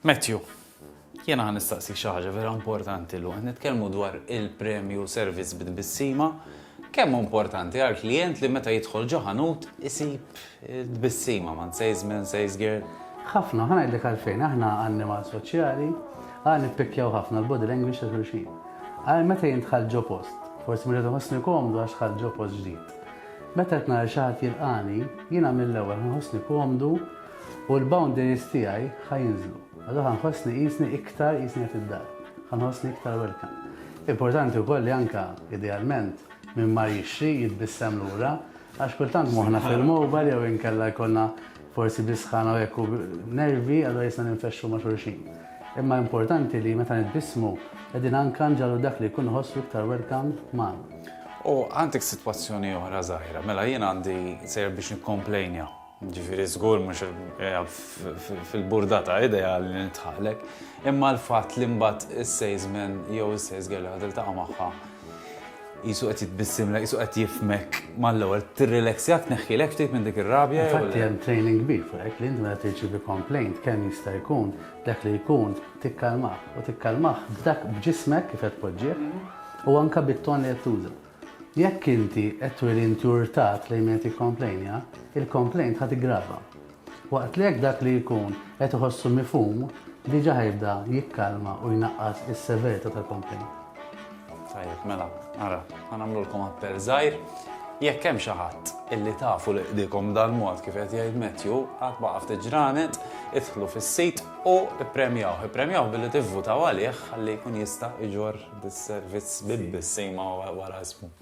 Matthew, jiena ħan nistaqsik xi ħaġa vera importanti lu. Nitkellmu dwar il-premju service bid-bissima. Kemm importanti għal klient li meta jidħol ġo ħanut isib bissima man salesman, sales girl? ħafna, ħana jgħidlek għalfejn, aħna annimal soċjali, nippikjaw ħafna l-body language ta' xulxin. Meta jintħal ġo post, forsi mridu ħossni komdu għax ħal ġo post ġdid. Meta qed nara xi ħadd jilqani, jiena mill-ewwel ħossni komdu u l-boundaries tiegħi ħajinżlu. Għadu ħanħossni jisni iktar jisni għat id-dar, ħanħossni iktar welcome. Importanti wkoll li anka idealment minn ma jixri jitbissem lura, għax kultant moħna fil-mobile jew inkella jkollna forsi bisħana u jekku nervi għadu jisna ninfexxu ma' xulxin. Imma importanti li meta nitbissmu qegħdin anka nġallu dak li jkun ħossu iktar welcome magħna. U għandek sitwazzjoni oħra żgħira, mela jien għandi sejr biex nikkomplejnja. Ġifieri żgur mhux fil-burdata ideali li nitħallek, imma l-fatt li mbagħad is-salesman jew is-sales girl li ħadiltaqa' magħha jisu qed jitbissimlek, jisu qed jifmek mal-ewwel tirrilaxjak neħħilek ftit minn dik ir-rabja. Infatti hemm training kbir fuq hekk li inti meta tirċievi complaint kemm jista' jkun dak li jkun tikkalmah u tikkalmah b'dak b'ġismek kif qed tpoġġih u anke bit-ton li qed tuża. Jekk inti qed tweri inti urtat lejn min qed jikkomplejnja, il-complaint ħadd iggrava. Waqt li hekk dak li jkun qed iħossu mifhum diġà ħajbda jikkalma u jnaqqas is-severità tal-complaint. Tajjeb, mela, ara, ħanamlulkom appell żgħir. Jekk hemm xi ħadd illi tafu li qdikom dal-mod kif qed jgħid Matthew, qatt baqa' ftit ġranet, idħlu fis-sit u ippremjaw billi tivvutaw għalih ħalli jkun jista' iġor dis-servizz bil-bissima wara ismu.